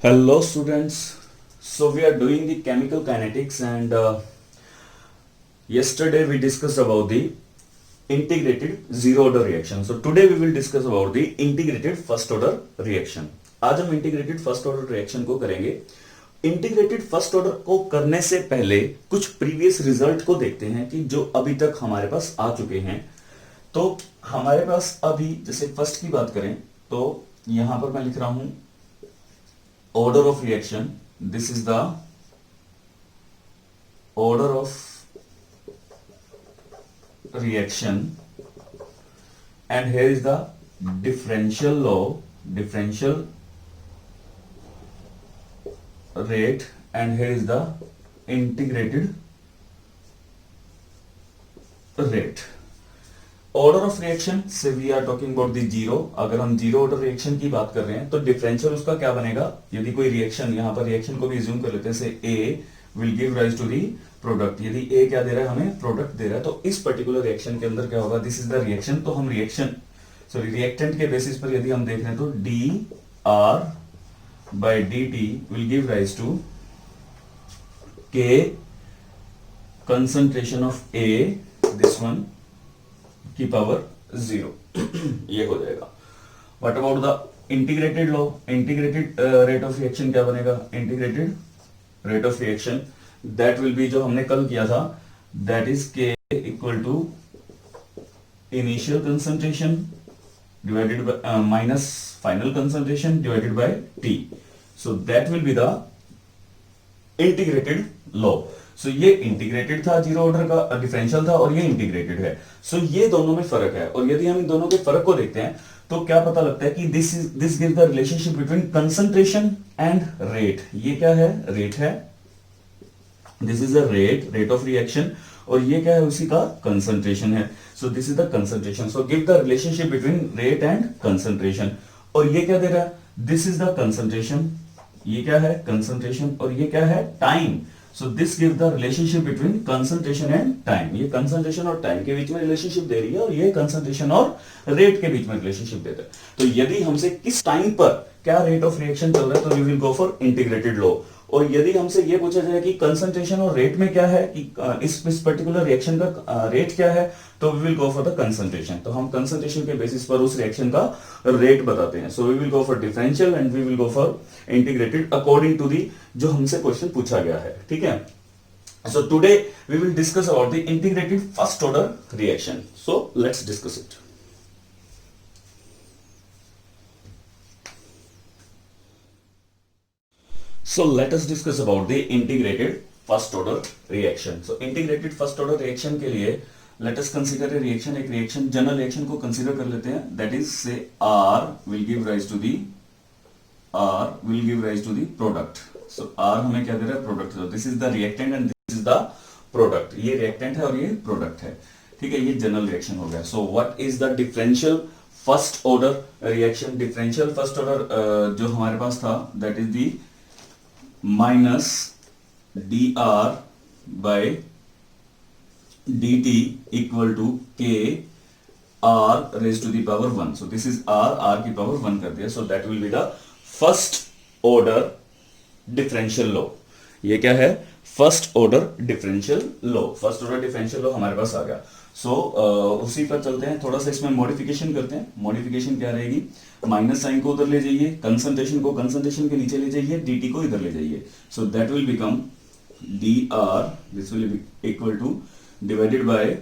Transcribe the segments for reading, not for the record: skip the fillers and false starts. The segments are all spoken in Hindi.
Hello students. So we are doing the chemical kinetics and yesterday we discussed about the integrated zero order reaction. So today we will discuss about the integrated first order reaction. आज हम integrated first order reaction को करेंगे. इंटीग्रेटेड फर्स्ट ऑर्डर को करने से पहले कुछ प्रीवियस रिजल्ट को देखते हैं कि जो अभी तक हमारे पास आ चुके हैं. तो हमारे पास अभी जैसे फर्स्ट की बात करें तो यहां पर मैं लिख रहा हूं order of reaction. This is the order of reaction, and here is the differential law, differential rate, and here is the integrated rate. Order of reaction से we are talking about the zero. अगर हम जीरो ऑर्डर रिएक्शन की बात कर रहे हैं तो डिफरेंशियल उसका क्या बनेगा. यदि कोई रिएक्शन, यहां पर रिएक्शन को भी एज्यूम कर लेते हैं, say A will give rise to the product. यदि ए क्या दे रहा है, हमें प्रोडक्ट दे रहा है, तो इस पर्टिकुलर रिएक्शन के अंदर क्या होगा, दिस इज द रिएक्शन. तो हम रिएक्टेंट के बेसिस पर यदि हम देख रहे हैं तो D R by D T will give rise to K concentration of A, this one की पावर 0. ये हो जाएगा. What about the integrated law, integrated rate of reaction क्या बनेगा, integrated rate of reaction that will be, जो हमने कल किया था, that is K equal to initial concentration divided by minus final concentration divided by T. So that will be the integrated law. सो ये इंटीग्रेटेड था, जीरो ऑर्डर का डिफरेंशियल था, और ये इंटीग्रेटेड है. सो ये दोनों में फर्क है. और यदि हम इन दोनों के फर्क को देखते हैं तो क्या पता लगता है कि this gives the relationship between concentration and rate. ये क्या है, रेट है. This is the rate of reaction, और ये क्या है, उसी का कंसंट्रेशन है. So this is the concentration. So give the relationship between rate and concentration. और ये क्या दे रहा है, दिस इज द कंसंट्रेशन, ये क्या है, कंसंट्रेशन, और ये क्या है, time. So this gives the relationship between concentration and time. ये concentration और time के बीच में रिलेशनशिप दे रही है, और ये concentration और rate के बीच में रिलेशनशिप देता है. तो यदि हमसे किस टाइम पर क्या रेट ऑफ रिएक्शन चल रहा है तो we will go for integrated law. और यदि हमसे ये पूछा जाए कि कंसंट्रेशन और रेट में क्या है, कि इस पर्टिकुलर रिएक्शन का रेट क्या है, तो we will go for the concentration. तो हम कंसंट्रेशन के बेसिस पर उस रिएक्शन का रेट बताते हैं. So we will go for differential and we will go for integrated according to the जो हमसे क्वेश्चन पूछा गया है. ठीक है. So today we will discuss about the integrated first order reaction. So let's discuss it. So let us discuss about the integrated first order reaction. So integrated first order reaction के लिए let us consider a reaction. एक reaction, general reaction को consider कर लेते हैं. That is, say R will give rise to the product. So R हमें क्या दे रहा है, product. So this is the reactant and this is the product. ये reactant है और ये product है. ठीक है, ये general reaction हो गया. So what is the differential first order reaction? Differential first order जो हमारे पास था, that is the minus dr by dt equal to k r raised to the power 1. So this is r की power 1 कर दिया. So that will be the first order differential law. ये क्या है, first order differential law. First order differential law हमारे पास आ गया. सो उसी पर चलते हैं. थोड़ा सा इसमें मॉडिफिकेशन करते हैं. मॉडिफिकेशन क्या रहेगी, माइनस साइन को उधर ले जाइए, कंसंट्रेशन को कंसंट्रेशन के नीचे ले जाइए, dt को इधर ले जाइए. So that will become dr, this will be equal two divided by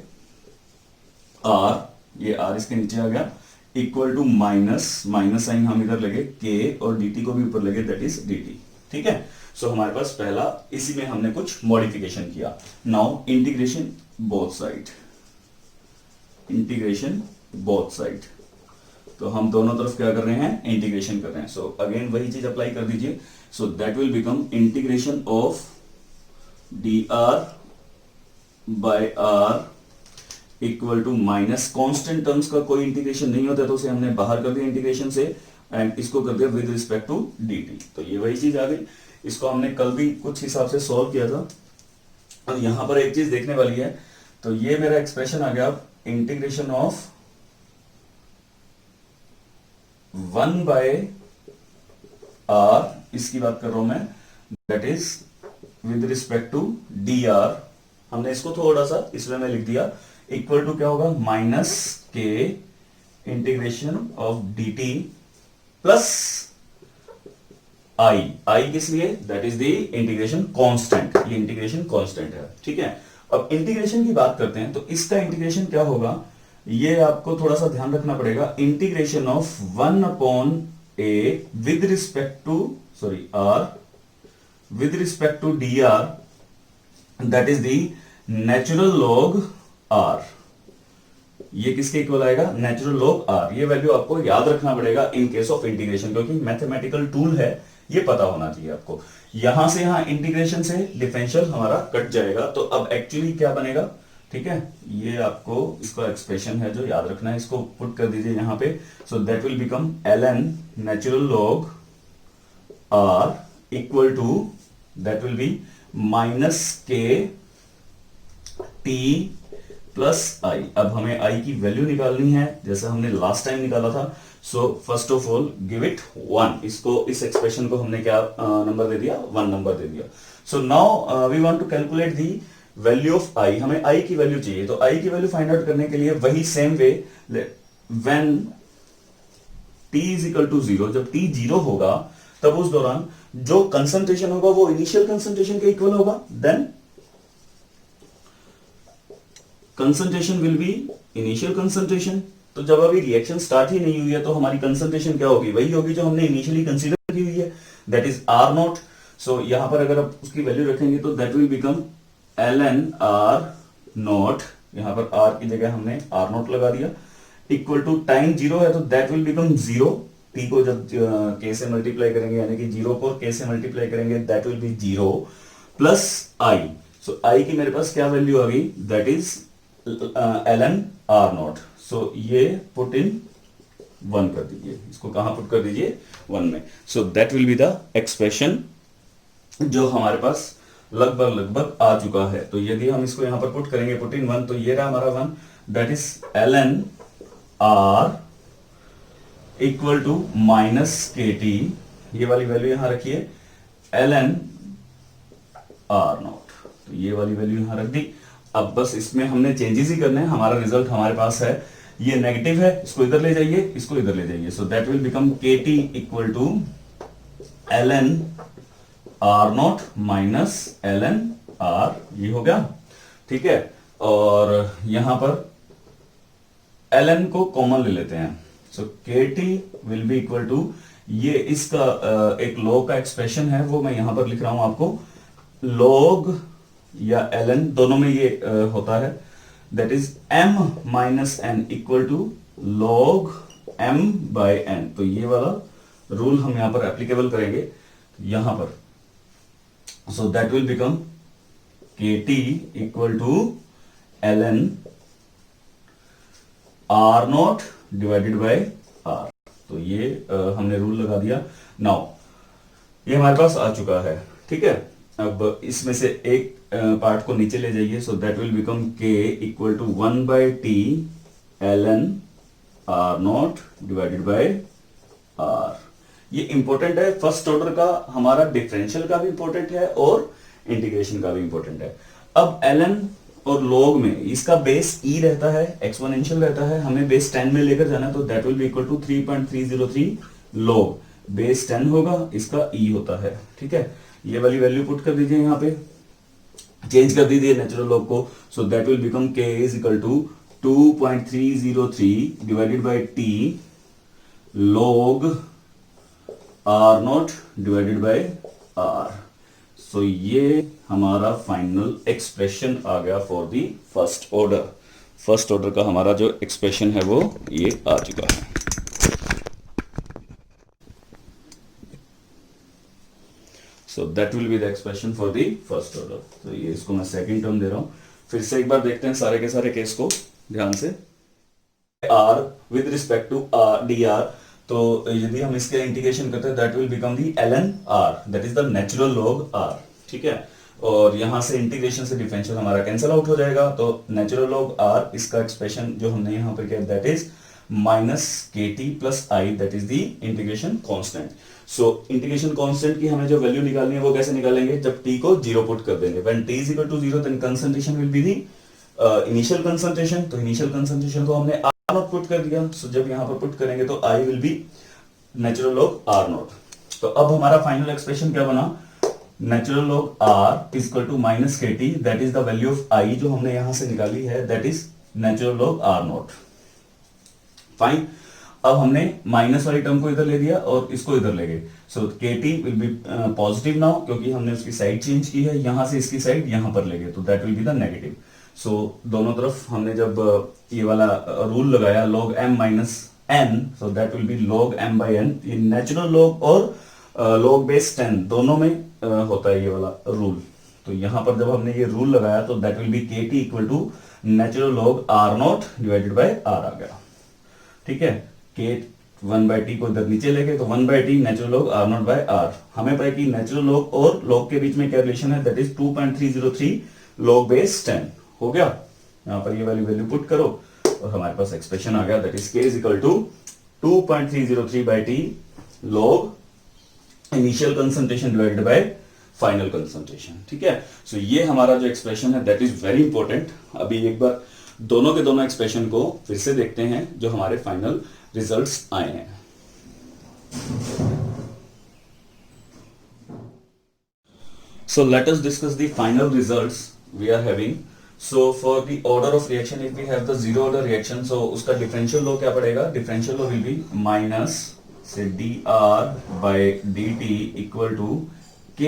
r, ये r इसके नीचे आ गया, इक्वल टू माइनस साइन हम इधर लगे k, और dt को भी ऊपर लगे, दैट इज dt. ठीक है. सो हमारे पास पहला, इसी में हमने कुछ मॉडिफिकेशन किया. Now integration both side, integration both side. तो हम दोनों तरफ क्या कर रहे हैं, इंटीग्रेशन कर रहे हैं. सो अगेन वही चीज अप्लाई कर दीजिए. So that will become integration of dr by r equal to minus, constant terms का कोई इंटीग्रेशन नहीं होता तो उसे हमने बाहर कर दिया इंटीग्रेशन से, एंड इसको कर दिया विद रिस्पेक्ट टू dt. तो ये वही चीज आ गई. इसको हमने कल भी कुछ हिसाब से सॉल्व किया था. और यहां पर एक चीज देखने वाली है. तो ये मेरा एक्सप्रेशन आ गया, इंटीग्रेशन ऑफ 1 by आर इसकी बात कर रहा हूं मैं, that is with respect to D R, हमने इसको थोड़ा सा इसमें मैं लिख दिया, इक्वल टू क्या होगा minus K integration of D T plus I किस लिए, that is the integration constant, ये इंटीग्रेशन कांस्टेंट है, ठीक है। अब इंटीग्रेशन की बात करते हैं तो इसका इंटीग्रेशन क्या होगा, ये आपको थोड़ा सा ध्यान रखना पड़ेगा, integration of 1 upon A with respect to sorry R with respect to D R, that is the natural log R, ये किसके इक्वल आएगा, नेचुरल लॉग आर। ये वैल्यू आपको याद रखना पड़ेगा इन केस ऑफ इंटीग्रेशन, क्योंकि मैथमेटिकल टूल है, ये पता होना चाहिए आपको। यहां से यहां इंटीग्रेशन से डिफरेंशियल हमारा कट जाएगा, तो अब एक्चुअली क्या बनेगा, ठीक है, ये आपको इसका एक्सप्रेशन है जो याद रखना है, इसको पुट कर दीजिए यहां पे। So that will become ln natural log r equal to that will be minus K T plus I. अब हमें आई की वैल्यू निकालनी है जैसा हमने लास्ट टाइम निकाला था। So first of all give it 1, इसको इस एक्सप्रेशन को हमने क्या नंबर दे दिया, 1 नंबर दे दिया। So now we want to calculate the value of I, हमें आई की वैल्यू चाहिए, तो आई की वैल्यू फाइंड आउट करने के लिए वही same way, when t is equal to 0, जब t 0 होगा तब उस दौरान जो कंसंट्रेशन होगा वो इनिशियल कंसंट्रेशन के इक्वल होगा, then concentration will be initial concentration. तो जब अभी रिएक्शन स्टार्ट ही नहीं हुई है तो हमारी कंसंट्रेशन क्या होगी, वही होगी जो हमने इनिशियली कंसीडर की हुई है, दैट इज आर नॉट। सो यहां पर अगर आप उसकी वैल्यू रखेंगे तो that will become ln r not, यहां पर r की जगह हमने r नॉट लगा दिया, इक्वल टू टाइम 0 है तो दैट विल बिकम 0, t को जब k से मल्टीप्लाई करेंगे यानी कि 0 को k से मल्टीप्लाई करेंगे that will be 0 plus i। So i की मेरे पास क्या वैल्यू आ गई, that is ln r naught. So ये पुट इन 1 कर दीजिए, इसको कहां पुट कर दीजिए 1 में। सो that will be the expression जो हमारे पास लगभग आ चुका है। तो यदि हम इसको यहां पर पुट करेंगे, पुट इन 1, तो ये रहा हमारा 1, that is ln r equal to minus K T, ये वाली वैल्यू यहां रखिए, ln r नॉट, तो ये वाली वैल्यू यहां रख दी। अब बस इसमें हमने चेंजेस ही करने हैं, हमारा रिजल्ट हमारे पास है, ये नेगेटिव है, इसको इधर ले जाइए, इसको इधर ले जाइए। So that will become k t equal to ln r not minus ln r, ये हो गया, ठीक है। और यहां पर ln को कॉमन ले लेते हैं, so k t will be equal to, ये इसका एक लॉग का एक्सप्रेशन है वो मैं यहां पर लिख रहा हूं आपको, लॉग या ln दोनों में ये होता है, that is m minus n equal to log m by n। तो ये वाला रूल हम यहां पर एप्लीकेबल करेंगे यहां पर। So that will become kt equal to ln r not divided by r। तो ये हमने रूल लगा दिया। नाउ ये हमारे पास आ चुका है, ठीक है। अब इसमें से एक पार्ट को नीचे ले जाइए, so that will become k equal to 1 by t ln r not divided by r। ये इंपॉर्टेंट है, फर्स्ट ऑर्डर का हमारा डिफरेंशियल का भी इंपॉर्टेंट है और इंटीग्रेशन का भी इंपॉर्टेंट है। अब ln और log में इसका बेस e रहता है, एक्सपोनेंशियल रहता है, हमें बेस 10 में लेकर जाना है, तो that will be equal to 3.303 log, base 10 होगा, इसका e होता है, ठीक है। ये वाली वैल्यू पुट कर दीजिए, यहां पे चेंज कर दीजिए नेचुरल लॉग को। So that will become k is equal to 2.303 divided by t log r not divided by r। So ये हमारा फाइनल एक्सप्रेशन आ गया for the first order. First order का हमारा जो एक्सप्रेशन है वो ये आ चुका है। सो that will be the expression for the first order. तो ये इसको मैं सेकंड टर्म दे रहा हूं। फिर से एक बार देखते हैं सारे के सारे केस को ध्यान से। r with respect to D r, तो यदि हम इसके इंटीग्रेशन करते हैं that will become the ln r, that is the natural log r, ठीक है। और यहां से इंटीग्रेशन से डिफरेंशियल हमारा कैंसिल आउट हो जाएगा, तो नेचुरल लॉग r, इसका एक्सप्रेशन जो हमने यहां पर किया that is minus K T plus I, that is the integration constant. So integration constant की हमें जो वैल्यू निकालनी है वो कैसे निकालेंगे, जब टी को जीरो पुट कर देंगे। When t is equal to zero then concentration will be the initial concentration. तो इनिशियल कंसंट्रेशन को हमने आर नॉट पुट कर दिया। सो जब यहां पर पुट करेंगे तो I will be natural log R naught. तो अब हमारा फाइनल एक्सप्रेशन क्या बना, natural log R is equal to minus K T, that is the value of I जो हमने यहां से निकाली है, that is natural log R naught. Fine. अब हमने माइनस वाली टर्म को इधर ले दिया और इसको इधर ले गए। सो k t will B positive now, क्योंकि हमने उसकी साइड चेंज की है, यहां से इसकी साइड यहां पर ले गए, तो that will be the negative. So दोनों तरफ हमने जब ये वाला रूल लगाया log m minus n, so that will B log m by n। ये नेचुरल log और log बेस 10 दोनों में होता है ये वाला रूल। तो यहां पर जब हमने ये रूल लगाया तो that will be k t equal to natural log r not divided by r आ गया। ठीक है, के 1 बाई टी को इधर नीचे लेके, तो 1 by T natural log r not by r। हमें पता है कि नेचुरल log और log के बीच में क्या रिलेशन है, दैट इज 2.303 log बेस 10 हो गया। यहां पर ये वाली वैल्यू पुट करो और हमारे पास एक्सप्रेशन आ गया, that is k is equal to 2.303 by t log initial concentration divided by final concentration. ठीक है, सो ये हमारा जो एक्सप्रेशन है दैट इज वेरी इंपॉर्टेंट। अभी एक बार दोनों के दोनों एक्सप्रेशन को फिर से देखते हैं जो हमारे फाइनल रिजल्ट्स आए हैं। So let us discuss the final results we are having. So for the order of reaction, if we have the zero order reaction, so उसका differential law क्या पड़ेगा, differential law will be minus say dr by dt equal to k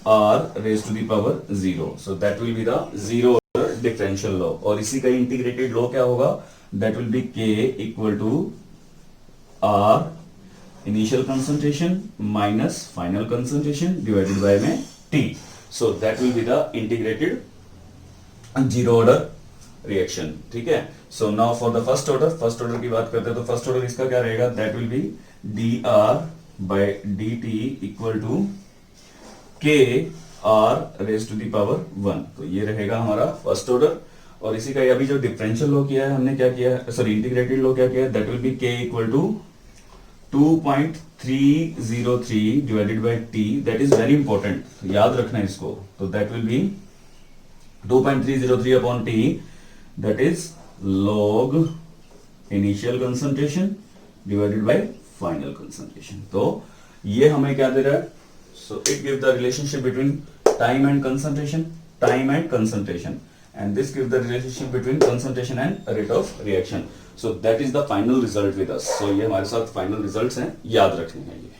r raised to the power 0. So that will be the zero order differential law। और इसी का integrated law क्या होगा, that will be k equal to r initial concentration minus final concentration divided by में t। So that will be the integrated zero order reaction। ठीक है, so now for the first order की बात करते हैं तो first order इसका क्या रहेगा, that will be dr by dt equal to k r raised to the power 1। तो ये रहेगा हमारा first order। और इसी का अभी जो differential law किया है हमने, क्या किया है, सॉरी integrated law क्या किया है, that will be k equal to 2.303 divided by t, that is very important, याद रखना इसको। तो that will be 2.303 upon t, that is log initial concentration divided by final concentration। तो ये हमें क्या दे रहा है, so it gives the relationship between time and concentration and this gives the relationship between concentration and rate of reaction। So that is the final result with us। So ये हमारे साथ final results हैं, याद रखने हैं ये।